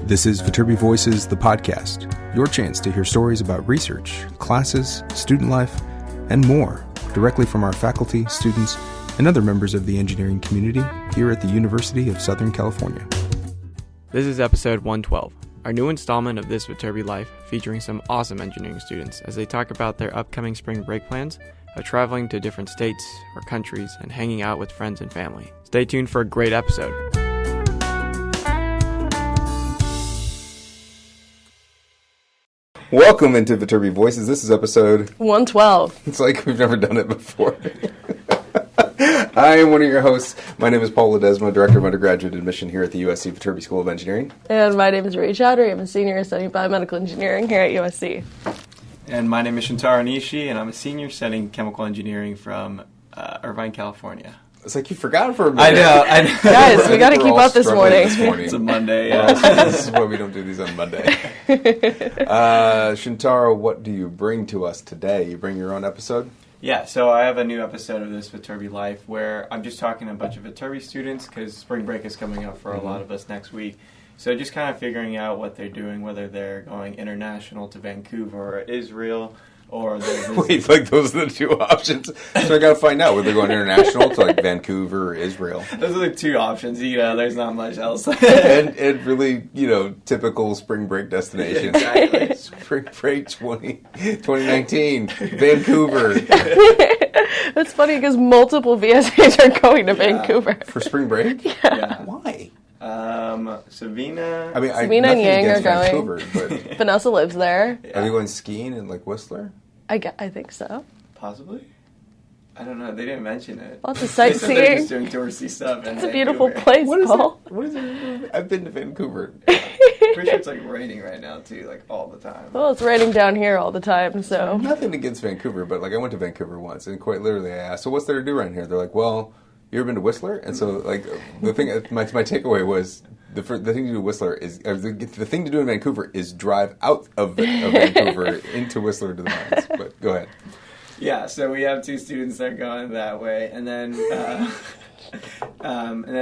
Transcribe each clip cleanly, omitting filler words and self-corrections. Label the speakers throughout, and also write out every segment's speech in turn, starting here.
Speaker 1: This is Viterbi Voices, the podcast, your chance to hear stories about research, classes, student life, and more directly from our faculty, students, and other members of the engineering community here at the University of Southern California.
Speaker 2: This is episode 112, our new installment of This Viterbi Life, featuring some awesome engineering students as they talk about their upcoming spring break plans of traveling to different states or countries and hanging out with friends and family. Stay tuned for a great episode.
Speaker 1: Welcome into Viterbi Voices. This is episode
Speaker 3: 112.
Speaker 1: It's like we've never done it before. I am one of your hosts. My name is Paul Ledesma, Director of Undergraduate Admission here at the USC Viterbi School of Engineering.
Speaker 3: And my name is Rhea. I'm a senior studying biomedical engineering here at USC.
Speaker 4: And my name is Shuntaro, and I'm a senior studying chemical engineering from Irvine, California.
Speaker 1: It's like you forgot for a minute.
Speaker 4: I know.
Speaker 3: Guys, we got to keep up this morning.
Speaker 4: It's a Monday.
Speaker 1: This is why we don't do these on Monday. Shuntaro, what do you bring to us today? You bring your own episode?
Speaker 4: Yeah, so I have a new episode of This Viterbi Life where I'm just talking to a bunch of Viterbi students because spring break is coming up for a lot of us next week. So just kind of figuring out what they're doing, whether they're going international to Vancouver or Israel, or they're
Speaker 1: Wait, like those are the two options? So I got to find out whether they're going international to like Vancouver or Israel.
Speaker 4: Those are the two options. There's not much else.
Speaker 1: and really, typical spring break destinations.
Speaker 4: Exactly.
Speaker 1: Spring break 2019, Vancouver.
Speaker 3: That's funny because multiple VSAs are going to Vancouver.
Speaker 1: For spring break?
Speaker 4: Yeah.
Speaker 1: Why?
Speaker 4: Savina.
Speaker 1: I mean,
Speaker 3: Savina and Ying are going.
Speaker 1: Vancouver, but
Speaker 3: Vanessa lives there.
Speaker 1: are they going skiing in like Whistler?
Speaker 3: I think so.
Speaker 4: Possibly. I don't know. They didn't mention it.
Speaker 3: Lots of
Speaker 4: They said they're
Speaker 3: sightseeing.
Speaker 4: just doing touristy stuff.
Speaker 3: It's a beautiful place, Paul.
Speaker 1: What is it? I've been to Vancouver.
Speaker 4: Pretty sure it's like raining right now too, like all the time.
Speaker 3: Well, it's raining down here all the time, so.
Speaker 1: Nothing against Vancouver, but like I went to Vancouver once, and quite literally I asked, "So what's there to do around here?" They're like, "Well, you ever been to Whistler?" And so like the thing, my takeaway was the thing to do in Whistler is the thing to do in Vancouver is drive out of Vancouver into Whistler to the mines. But go ahead.
Speaker 4: Yeah, so we have two students that are going that way, and then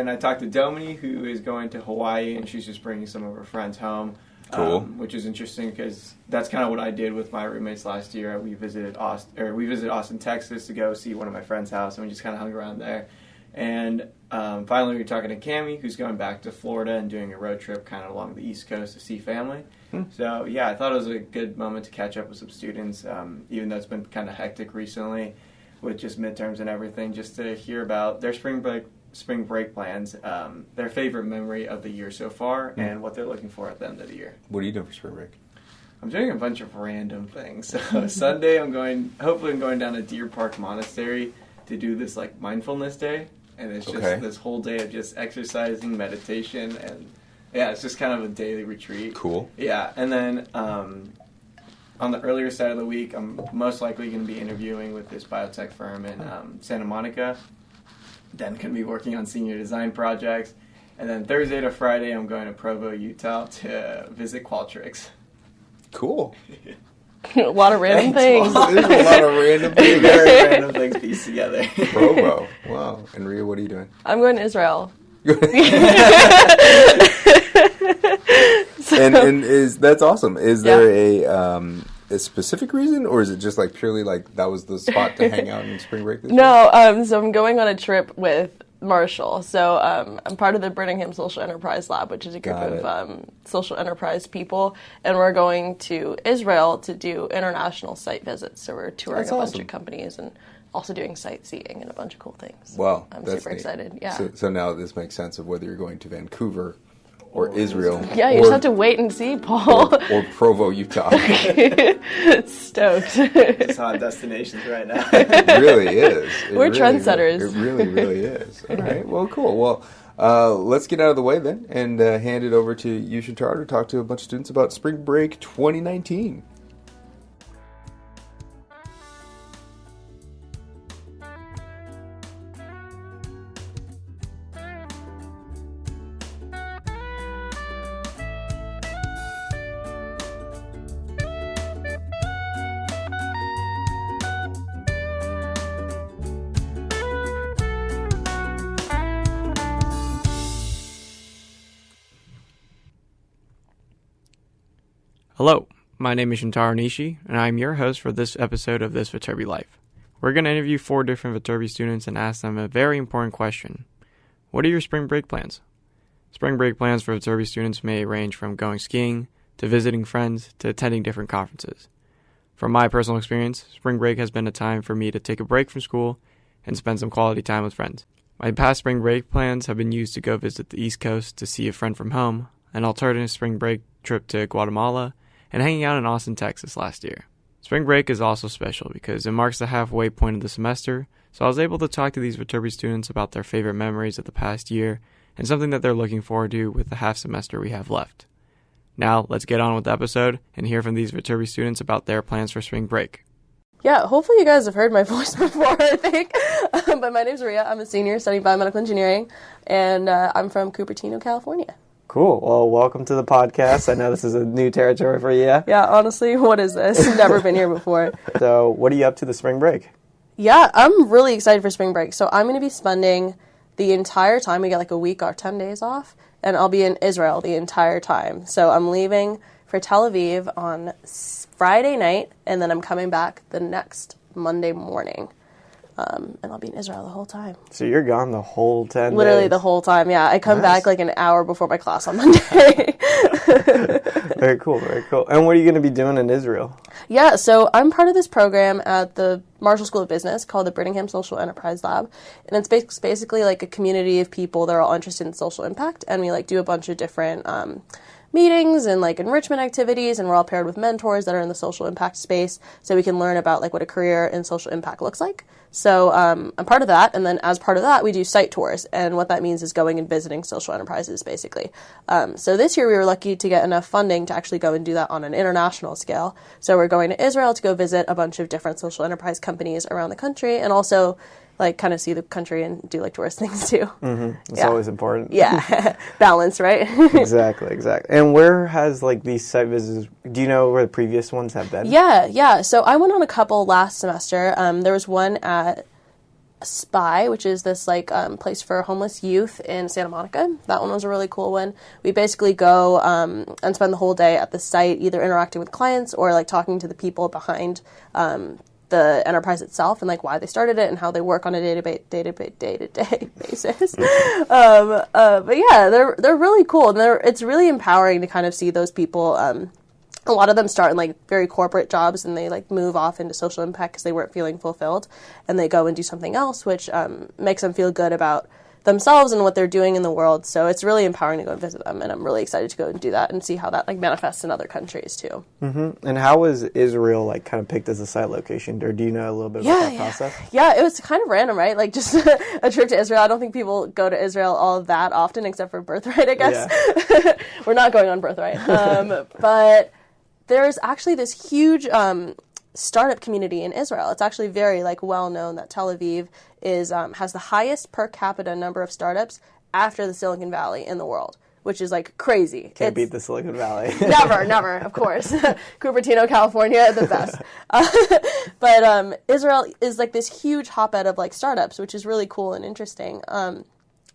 Speaker 4: I talked to Dominie, who is going to Hawaii, and she's just bringing some of her friends home.
Speaker 1: Cool.
Speaker 4: Which is interesting because that's kind of what I did with my roommates last year. We visited Austin, Texas, to go see one of my friends' house, and we just kind of hung around there. And finally, we were talking to Cami, who's going back to Florida and doing a road trip kind of along the East Coast to see family. So, yeah, I thought it was a good moment to catch up with some students, even though it's been kind of hectic recently with just midterms and everything, just to hear about their spring break plans, their favorite memory of the year so far, and what they're looking for at the end of the year.
Speaker 1: What are you doing for spring break?
Speaker 4: I'm doing a bunch of random things. So Sunday, I'm going down to Deer Park Monastery to do this like mindfulness day. And it's just this whole day of just exercising, meditation, and yeah, it's just kind of a daily retreat. Cool. Yeah, and then on the earlier side of the week, I'm most likely going to be interviewing with this biotech firm in Santa Monica. Then going to be working on senior design projects. And then Thursday to Friday, I'm going to Provo, Utah to visit Qualtrics.
Speaker 1: Cool.
Speaker 3: A lot of random things.
Speaker 1: There's a lot of random things.
Speaker 4: Very random things pieced together.
Speaker 1: Provo. Wow. And Rhea, what are you doing?
Speaker 3: I'm going to Israel.
Speaker 1: And that's awesome. Is there a specific reason, or is it just like purely like that was the spot to hang out in spring break this year?
Speaker 3: No, so I'm going on a trip with Marshall. So I'm part of the Birmingham Social Enterprise Lab, which is a group of social enterprise people, and we're going to Israel to do international site visits. So we're touring bunch of companies and also doing sightseeing and a bunch of cool things.
Speaker 1: Wow,
Speaker 3: I'm
Speaker 1: that's
Speaker 3: super
Speaker 1: neat.
Speaker 3: excited. Yeah.
Speaker 1: So now this makes sense of whether you're going to Vancouver or Israel.
Speaker 3: Yeah, you just have to wait and see, Paul.
Speaker 1: Or Provo, Utah.
Speaker 3: Stoked.
Speaker 4: It's hot destinations right now.
Speaker 1: It really is.
Speaker 3: We're trendsetters.
Speaker 1: It really, really is. All right. Well, cool. Well, let's get out of the way then and hand it over to you, Shuntaro, to talk to a bunch of students about Spring Break 2019.
Speaker 2: Hello, my name is Shuntaro Nishi, and I'm your host for this episode of This Viterbi Life. We're going to interview 4 different Viterbi students and ask them a very important question. What are your spring break plans? Spring break plans for Viterbi students may range from going skiing, to visiting friends, to attending different conferences. From my personal experience, spring break has been a time for me to take a break from school and spend some quality time with friends. My past spring break plans have been used to go visit the East Coast to see a friend from home, an alternative spring break trip to Guatemala, and hanging out in Austin, Texas last year. Spring break is also special because it marks the halfway point of the semester, so I was able to talk to these Viterbi students about their favorite memories of the past year and something that they're looking forward to with the half semester we have left. Now, let's get on with the episode and hear from these Viterbi students about their plans for spring break.
Speaker 3: Yeah, hopefully you guys have heard my voice before, I think. But my name's Rhea. I'm a senior studying biomedical engineering, and I'm from Cupertino, California.
Speaker 5: Cool. Well, welcome to the podcast. I know this is a new territory for you.
Speaker 3: Yeah, honestly, what is this? Never been here before.
Speaker 5: So, what are you up to the spring break?
Speaker 3: Yeah, I'm really excited for spring break. So I'm going to be spending the entire time, we get like a week or 10 days off, and I'll be in Israel the entire time. So I'm leaving for Tel Aviv on Friday night, and then I'm coming back the next Monday morning. And I'll be in Israel the whole time.
Speaker 5: So you're gone the whole 10
Speaker 3: Literally
Speaker 5: days?
Speaker 3: the whole time, yeah. I come back like an hour before my class on Monday.
Speaker 5: Very cool, very cool. And what are you going to be doing in Israel?
Speaker 3: Yeah, so I'm part of this program at the Marshall School of Business called the Brittingham Social Enterprise Lab. And it's basically like a community of people that are all interested in social impact. And we like do a bunch of different meetings and like enrichment activities, and we're all paired with mentors that are in the social impact space so we can learn about like what a career in social impact looks like. So I'm part of that, and then as part of that we do site tours, and what that means is going and visiting social enterprises basically. So this year we were lucky to get enough funding to actually go and do that on an international scale. So we're going to Israel to go visit a bunch of different social enterprise companies around the country, and also like kind of see the country and do like tourist things too.
Speaker 5: It's always important.
Speaker 3: Yeah, balance, right?
Speaker 5: Exactly. And where has like these site visits, do you know where the previous ones have been?
Speaker 3: Yeah. So I went on a couple last semester. There was one at Spy, which is this like place for homeless youth in Santa Monica. That one was a really cool one. We basically go and spend the whole day at the site, either interacting with clients or like talking to the people behind the enterprise itself and like why they started it and how they work on a day-to-day basis. But yeah, they're really cool, and it's really empowering to kind of see those people. A lot of them start in like very corporate jobs, and they like move off into social impact because they weren't feeling fulfilled, and they go and do something else, which makes them feel good about themselves and what they're doing in the world. So it's really empowering to go and visit them, and I'm really excited to go and do that and see how that like manifests in other countries too.
Speaker 5: Mm-hmm. And how was Israel like kind of picked as a site location, or do you know a little bit about that process?
Speaker 3: Yeah, it was kind of random, right? Like just a trip to Israel. I don't think people go to Israel all that often, except for Birthright, I guess. Yeah. We're not going on Birthright. But there's actually this huge startup community in Israel. It's actually very like well known that Tel Aviv is has the highest per capita number of startups after the Silicon Valley in the world, which is like crazy.
Speaker 5: Can't beat the Silicon Valley.
Speaker 3: never, of course. Cupertino, California, the best. But Israel is like this huge hotbed of like startups, which is really cool and interesting.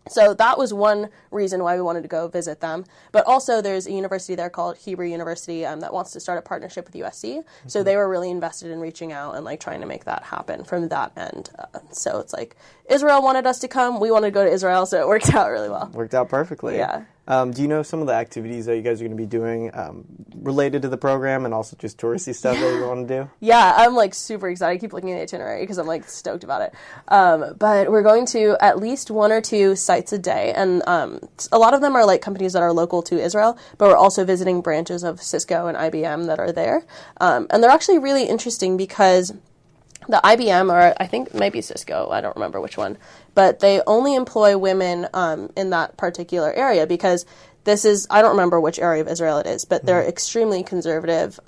Speaker 3: So that was one reason why we wanted to go visit them. But also there's a university there called Hebrew University that wants to start a partnership with USC. Mm-hmm. So they were really invested in reaching out and like trying to make that happen from that end. So it's like Israel wanted us to come. We wanted to go to Israel, so it worked out really well.
Speaker 5: Worked out perfectly.
Speaker 3: Yeah.
Speaker 5: Do you know some of the activities that you guys are going to be doing related to the program, and also just touristy stuff that you want to do?
Speaker 3: Yeah, I'm like super excited. I keep looking at the itinerary because I'm like stoked about it. But we're going to at least 1 or 2 sites a day, and a lot of them are like companies that are local to Israel, but we're also visiting branches of Cisco and IBM that are there. And they're actually really interesting because the IBM, or I think maybe Cisco, I don't remember which one, but they only employ women in that particular area because this is, I don't remember which area of Israel it is, but they're extremely conservative.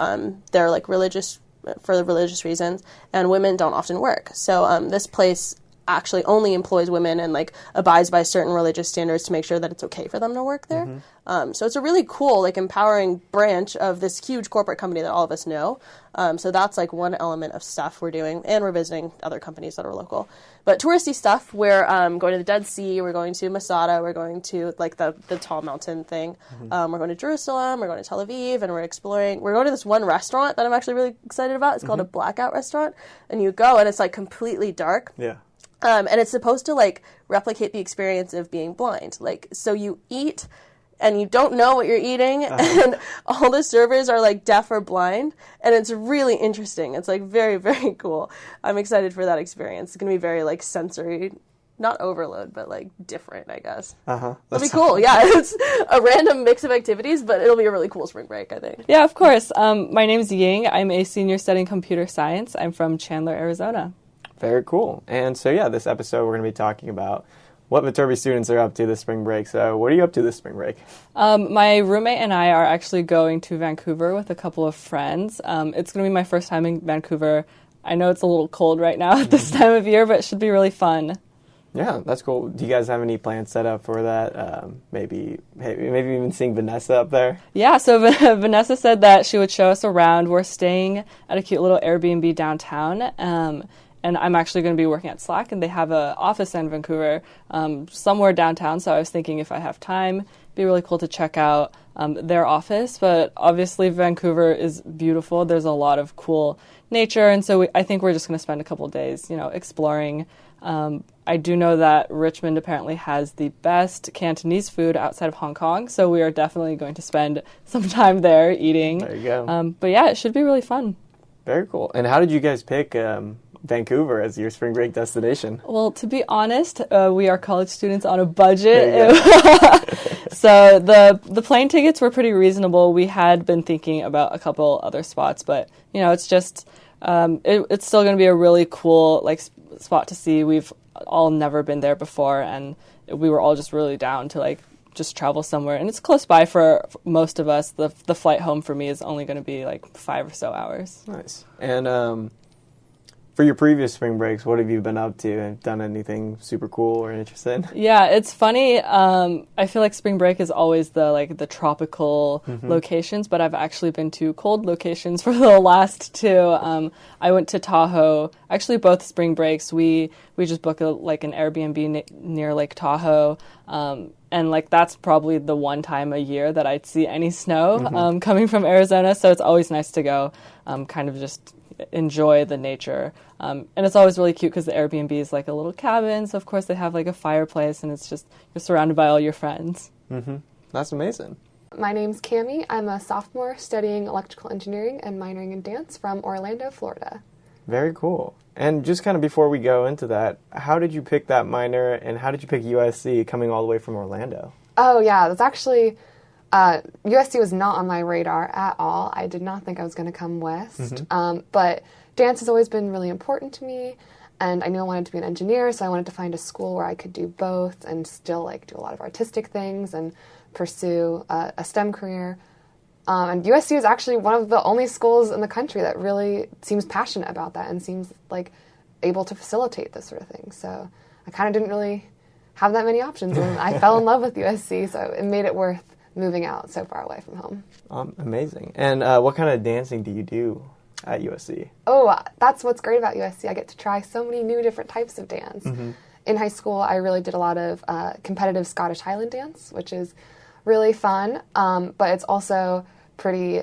Speaker 3: They're like religious for religious reasons, and women don't often work. So this place actually only employs women and like abides by certain religious standards to make sure that it's okay for them to work there. So it's a really cool, like, empowering branch of this huge corporate company that all of us know. So that's like one element of stuff we're doing, and we're visiting other companies that are local. But touristy stuff, we're going to the Dead Sea, we're going to Masada, we're going to like the tall mountain thing. We're going to Jerusalem, we're going to Tel Aviv, and we're exploring. We're going to this one restaurant that I'm actually really excited about. It's called a Blackout Restaurant, and you go and it's like completely dark.
Speaker 5: Yeah.
Speaker 3: And it's supposed to like replicate the experience of being blind. Like, so you eat and you don't know what you're eating, and all the servers are like deaf or blind, and it's really interesting. It's like very, very cool. I'm excited for that experience. It's going to be very like sensory, not overload, but like different, I guess. It'll be cool. Yeah, it's a random mix of activities, but it'll be a really cool spring break, I think.
Speaker 6: Yeah, of course. My name's Ying. I'm a senior studying computer science. I'm from Chandler, Arizona.
Speaker 5: Very cool. And so, yeah, this episode we're going to be talking about what Viterbi students are up to this spring break. So what are you up to this spring break?
Speaker 6: My roommate and I are actually going to Vancouver with a couple of friends. It's going to be my first time in Vancouver. I know it's a little cold right now at this time of year, but it should be really fun.
Speaker 5: Yeah, that's cool. Do you guys have any plans set up for that? Maybe even seeing Vanessa up there?
Speaker 6: Yeah, so Vanessa said that she would show us around. We're staying at a cute little Airbnb downtown. And I'm actually going to be working at Slack, and they have an office in Vancouver, somewhere downtown. So I was thinking if I have time, it'd be really cool to check out their office. But obviously Vancouver is beautiful. There's a lot of cool nature, and so I think we're just going to spend a couple of days, exploring. I do know that Richmond apparently has the best Cantonese food outside of Hong Kong, so we are definitely going to spend some time there eating.
Speaker 5: There you go.
Speaker 6: But yeah, it should be really fun. Very
Speaker 5: cool. And how did you guys pick Vancouver as your spring break destination?
Speaker 6: Well, to be honest, we are college students on a budget. So the plane tickets were pretty reasonable. We had been thinking about a couple other spots, but it's just it's still going to be a really cool spot to see. We've all never been there before, and we were all just really down to just travel somewhere, and it's close by for most of us. The flight home for me is only going to be 5 or so hours.
Speaker 5: Nice. And for your previous spring breaks, what have you been up to? Have you done anything super cool or interesting?
Speaker 6: Yeah, it's funny. I feel like spring break is always the tropical locations, but I've actually been to cold locations for the last two. I went to Tahoe. Actually, both spring breaks, we just booked an Airbnb near Lake Tahoe. And that's probably the one time a year that I'd see any snow coming from Arizona. So it's always nice to go kind of just enjoy the nature. And it's always really cute because the Airbnb is like a little cabin. So, of course, they have a fireplace, and it's just you're surrounded by all your friends.
Speaker 5: That's amazing.
Speaker 7: My name's Cami. I'm a sophomore studying electrical engineering and minoring in dance from Orlando, Florida.
Speaker 5: Very cool. And just kind of before we go into that, how did you pick that minor, and how did you pick USC coming all the way from Orlando?
Speaker 7: Oh, yeah. That's actually... USC was not on my radar at all. I did not think I was going to come west. But dance has always been really important to me, and I knew I wanted to be an engineer, so I wanted to find a school where I could do both and still do a lot of artistic things and pursue a STEM career. And USC is actually one of the only schools in the country that really seems passionate about that and seems able to facilitate this sort of thing. So I kind of didn't really have that many options, and I fell in love with USC, so it made it worth moving out so far away from home.
Speaker 5: Amazing. And what kind of dancing do you do at USC?
Speaker 7: Oh, that's what's great about USC. I get to try so many new different types of dance. In high school, I really did a lot of competitive Scottish Highland dance, which is really fun, but it's also pretty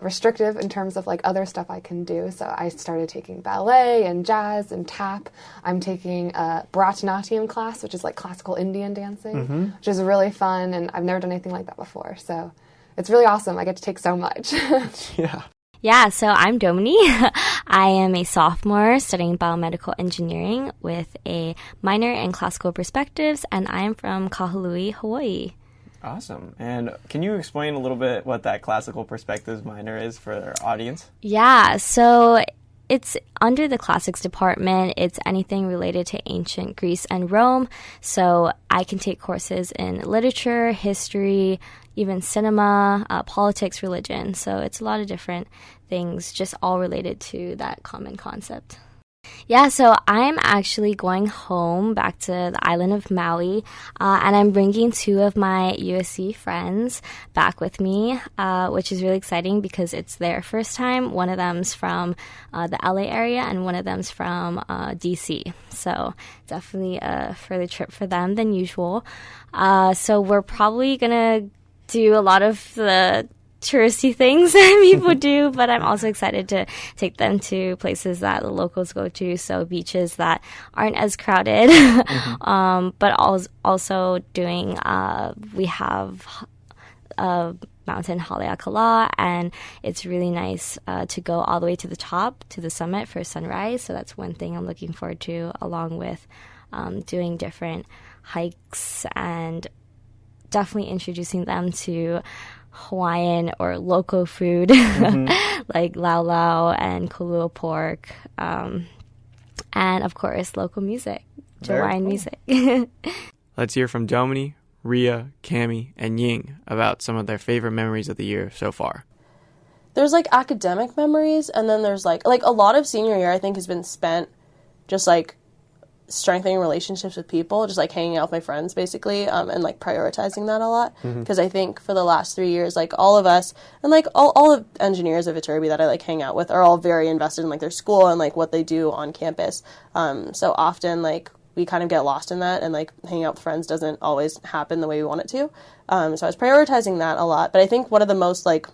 Speaker 7: restrictive in terms of other stuff I can do. So I started taking ballet and jazz and tap. I'm taking a Bharatanatyam class, which is classical Indian dancing, which is really fun, and I've never done anything like that before. So it's really awesome. I get to take so much.
Speaker 8: Yeah, so I'm Dominie. I am a sophomore studying biomedical engineering with a minor in classical perspectives, and I am from Kahului, Hawaii.
Speaker 5: Awesome. And can you explain a little bit what that classical perspectives minor is for our audience?
Speaker 8: Yeah, so it's under the classics department. It's anything related to ancient Greece and Rome. So I can take courses in literature, history, even cinema, politics, religion. So it's a lot of different things, just all related to that common concept. Yeah, so I'm actually going home back to the island of Maui, and I'm bringing 2 of my USC friends back with me, which is really exciting because it's their first time. One of them's from the LA area, and one of them's from DC. So definitely a further trip for them than usual. So we're probably going to do a lot of the touristy things that people do, but I'm also excited to take them to places that the locals go to, so beaches that aren't as crowded. But also doing we have Mountain Haleakala, and it's really nice to go all the way to the top, to the summit for sunrise, so that's one thing I'm looking forward to, along with doing different hikes and definitely introducing them to Hawaiian or local food like lau lau and kalua pork, and of course local music, Hawaiian music.
Speaker 2: Let's hear from Dominie, Rhea, Cami, and Ying about some of their favorite memories of the year so far.
Speaker 3: There's like academic memories, and then there's like a lot of senior year I think has been spent just like strengthening relationships with people, just like hanging out with my friends basically, and like prioritizing that a lot, because I think for the last 3 years, like all of us and like all of engineers of Viterbi that I like hang out with are all very invested in like their school and like what they do on campus, so often like we kind of get lost in that, and like hanging out with friends doesn't always happen the way we want it to, so I was prioritizing that a lot. But I think one of the most like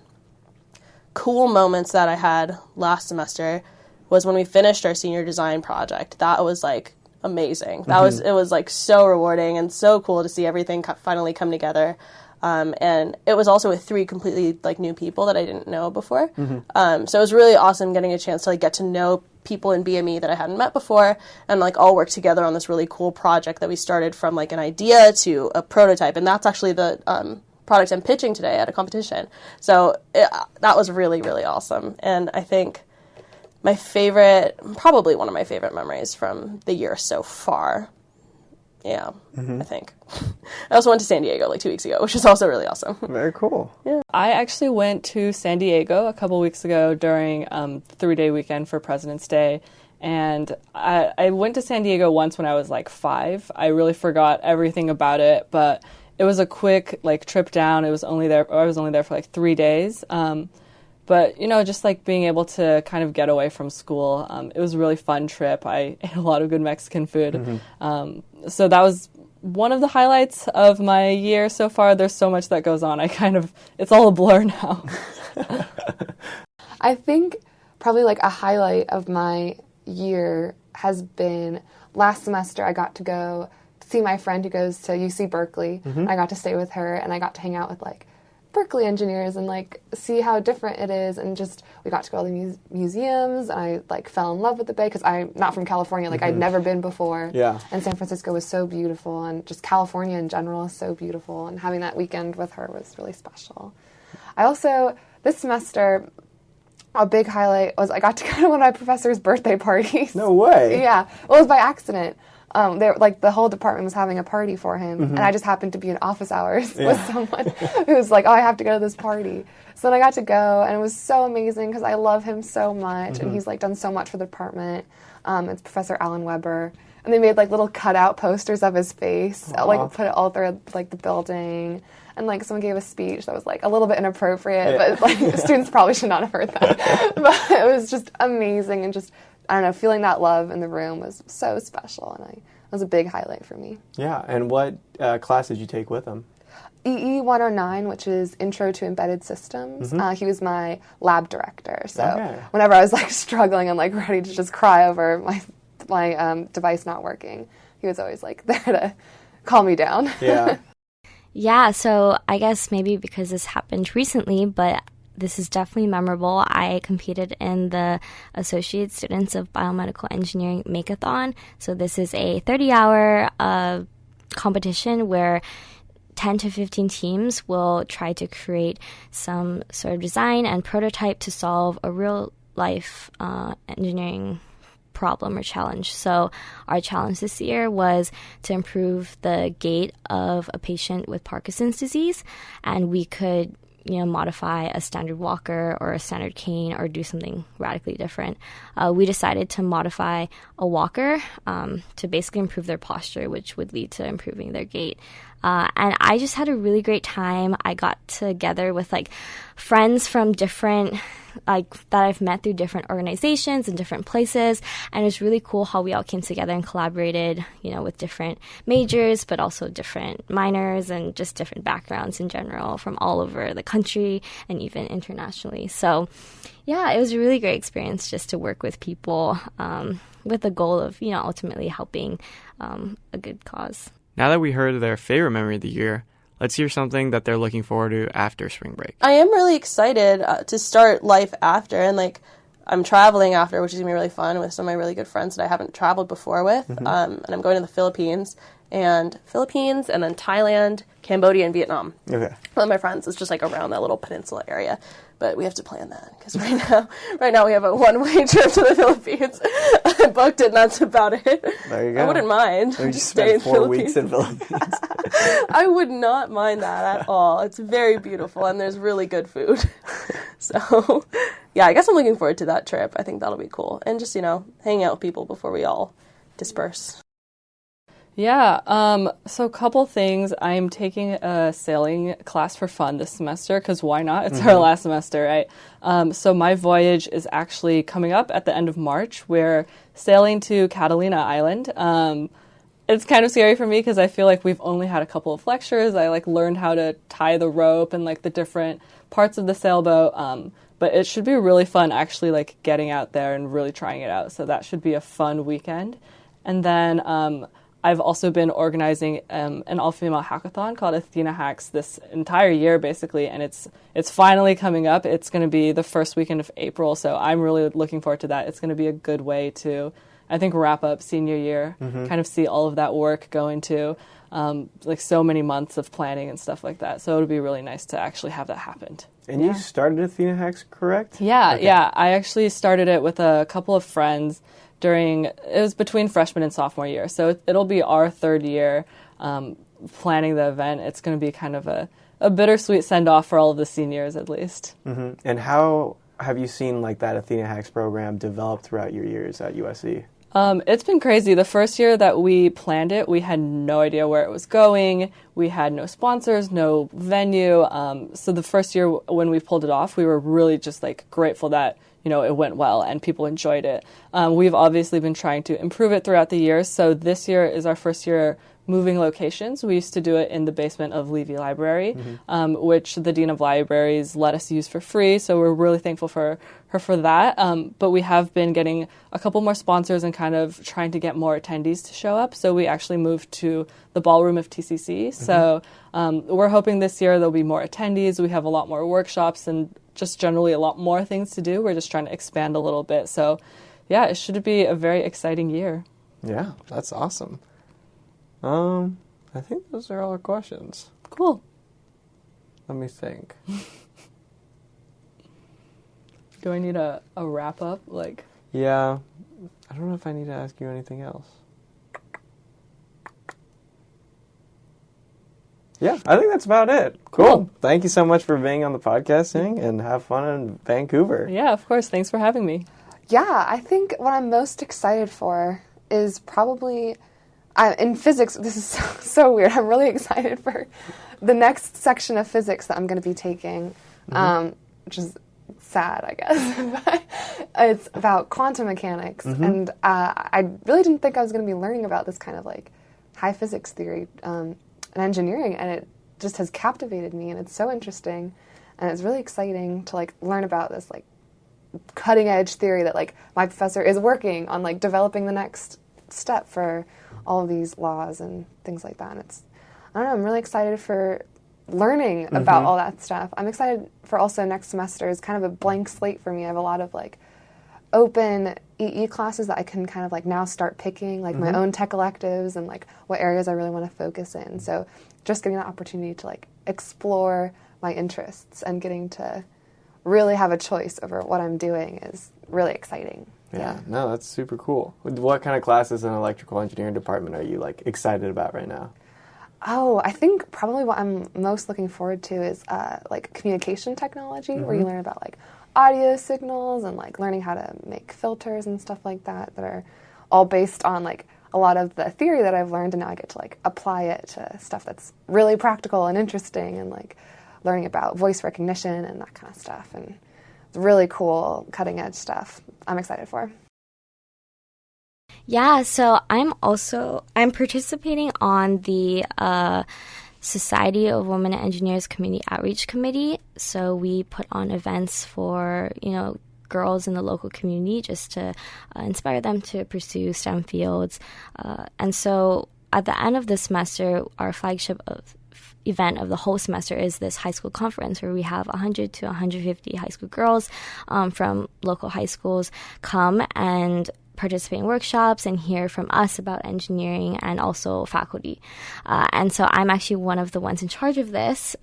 Speaker 3: cool moments that I had last semester was when we finished our senior design project. That was like amazing. It was like so rewarding and so cool to see everything finally come together. And it was also with 3 completely like new people that I didn't know before. So it was really awesome getting a chance to like get to know people in BME that I hadn't met before, and like all work together on this really cool project that we started from like an idea to a prototype. And that's actually the product I'm pitching today at a competition. So that was really, really awesome. And I think probably one of my favorite memories from the year so far. Yeah, I think. I also went to San Diego like 2 weeks ago, which is also really awesome.
Speaker 5: Very cool.
Speaker 3: Yeah.
Speaker 6: I actually went to San Diego a couple weeks ago during 3-day weekend for President's Day. And I went to San Diego once when I was like 5. I really forgot everything about it, but it was a quick like trip down. I was only there for like 3 days. But, you know, just like being able to kind of get away from school, it was a really fun trip. I ate a lot of good Mexican food. So that was one of the highlights of my year so far. There's so much that goes on. It's all a blur now.
Speaker 7: I think probably like a highlight of my year has been last semester I got to go see my friend who goes to UC Berkeley. I got to stay with her, and I got to hang out with like Berkeley engineers and like see how different it is, and just we got to go to the museums, and I like fell in love with the Bay because I'm not from California, like I'd never been before. And San Francisco was so beautiful, and just California in general is so beautiful, and having that weekend with her was really special. I also, this semester, a big highlight was I got to go to one of my professor's birthday parties.
Speaker 5: No way.
Speaker 7: Yeah, well, it was by accident. Like the whole department was having a party for him, and I just happened to be in office hours with someone who was like, "Oh, I have to go to this party." So then I got to go, and it was so amazing because I love him so much, and he's like done so much for the department. It's Professor Alan Weber, and they made like little cutout posters of his face, like put it all through like the building. And like someone gave a speech that was like a little bit inappropriate, but like students probably should not have heard that. But it was just amazing, and just, I don't know, feeling that love in the room was so special, and it was a big highlight for me.
Speaker 5: Yeah, and what class did you take with him?
Speaker 7: EE 109, which is Intro to Embedded Systems. He was my lab director, so whenever I was like struggling and like ready to just cry over my device not working, he was always like there to calm me down.
Speaker 8: Yeah, so I guess maybe because this happened recently, but this is definitely memorable. I competed in the Associate Students of Biomedical Engineering Makeathon. So this is a 30-hour competition where 10 to 15 teams will try to create some sort of design and prototype to solve a real-life engineering problem or challenge. So our challenge this year was to improve the gait of a patient with Parkinson's disease, and we could modify a standard walker or a standard cane or do something radically different. We decided to modify a walker to basically improve their posture, which would lead to improving their gait. And I just had a really great time. I got together with like friends from different, like that I've met through different organizations and different places. And it was really cool how we all came together and collaborated, with different majors, but also different minors and just different backgrounds in general from all over the country and even internationally. So yeah, it was a really great experience just to work with people with the goal of, ultimately helping a good cause.
Speaker 2: Now that we heard their favorite memory of the year, let's hear something that they're looking forward to after spring break.
Speaker 3: I am really excited to start life after, and I'm traveling after, which is going to be really fun with some of my really good friends that I haven't traveled before with. And I'm going to the Philippines, and then Thailand, Cambodia, and Vietnam.
Speaker 5: Okay.
Speaker 3: One of my friends is just around that little peninsula area, but we have to plan that because right now we have a one-way trip to the Philippines. I booked it, and that's about it.
Speaker 5: There you go.
Speaker 3: I wouldn't mind.
Speaker 5: You just spent 4 weeks in Philippines.
Speaker 3: I would not mind that at all. It's very beautiful, and there's really good food. So, yeah, I guess I'm looking forward to that trip. I think that'll be cool. And just, hanging out with people before we all disperse.
Speaker 6: Yeah, so a couple things. I'm taking a sailing class for fun this semester, because why not? It's our last semester, right? So my voyage is actually coming up at the end of March. We're sailing to Catalina Island. It's kind of scary for me because I feel like we've only had a couple of lectures. I learned how to tie the rope and the different parts of the sailboat. But it should be really fun actually getting out there and really trying it out. So that should be a fun weekend. And then I've also been organizing an all-female hackathon called Athena Hacks this entire year, basically, and it's finally coming up. It's going to be the first weekend of April, so I'm really looking forward to that. It's going to be a good way to, I think, wrap up senior year, kind of see all of that work go into so many months of planning and stuff like that. So it would be really nice to actually have that happen.
Speaker 5: And you started Athena Hacks, correct?
Speaker 6: Yeah, okay. Yeah. I actually started it with a couple of friends. It was between freshman and sophomore year, so it'll be our third year planning the event. It's going to be kind of a bittersweet send-off for all of the seniors, at least.
Speaker 5: And how have you seen that Athena Hacks program develop throughout your years at USC?
Speaker 6: It's been crazy. The first year that we planned it, we had no idea where it was going. We had no sponsors, no venue. So the first year when we pulled it off, we were really just grateful that it went well and people enjoyed it. We've obviously been trying to improve it throughout the years. So this year is our first year moving locations. We used to do it in the basement of Levy Library, which the Dean of Libraries let us use for free. So we're really thankful for her for that. But we have been getting a couple more sponsors and kind of trying to get more attendees to show up. So we actually moved to the ballroom of TCC. So we're hoping this year there'll be more attendees. We have a lot more workshops and just generally a lot more things to do. We're just trying to expand a little bit. So yeah, it should be a very exciting year.
Speaker 5: Yeah, that's awesome. I think those are all our questions.
Speaker 6: Cool.
Speaker 5: Let me think.
Speaker 6: Do I need a wrap up?
Speaker 5: Yeah. I don't know if I need to ask you anything else. Yeah, I think that's about it. Cool. Thank you so much for being on the podcast, Ying, and have fun in Vancouver.
Speaker 6: Yeah, of course. Thanks for having me.
Speaker 7: Yeah, I think what I'm most excited for is probably... in physics, this is so weird. I'm really excited for the next section of physics that I'm going to be taking, which is sad, I guess. But it's about quantum mechanics, and I really didn't think I was going to be learning about this kind of high physics theory in engineering, and it just has captivated me, and it's so interesting, and it's really exciting to learn about this cutting edge theory that my professor is working on developing the next step for all of these laws and things like that. And I don't know, I'm really excited for learning about all that stuff. I'm excited for also next semester is kind of a blank slate for me. I have a lot of open EE classes that I can kind of now start picking my own tech electives and what areas I really want to focus in. So just getting the opportunity to explore my interests and getting to really have a choice over what I'm doing is really exciting.
Speaker 5: Yeah, no, that's super cool. What kind of classes in electrical engineering department are you excited about right now?
Speaker 7: Oh, I think probably what I'm most looking forward to is like communication technology, where you learn about like audio signals and like learning how to make filters and stuff like that are all based on like a lot of the theory that I've learned, and now I get to like apply it to stuff that's really practical and interesting, and like learning about voice recognition and that kind of stuff. And it's really cool, cutting edge stuff I'm excited for.
Speaker 8: Yeah, so I'm participating on the Society of Women Engineers Community Outreach Committee. So we put on events for, girls in the local community just to inspire them to pursue STEM fields. And so at the end of the semester, our flagship event of the whole semester is this high school conference where we have 100 to 150 high school girls from local high schools come and participate in workshops and hear from us about engineering and also faculty. And so I'm actually one of the ones in charge of this.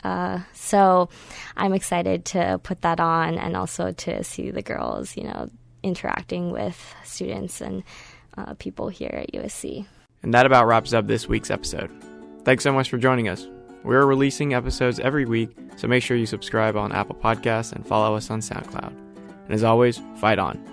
Speaker 8: So I'm excited to put that on and also to see the girls, interacting with students and people here at USC.
Speaker 2: And that about wraps up this week's episode. Thanks so much for joining us. We're releasing episodes every week, so make sure you subscribe on Apple Podcasts and follow us on SoundCloud. And as always, fight on.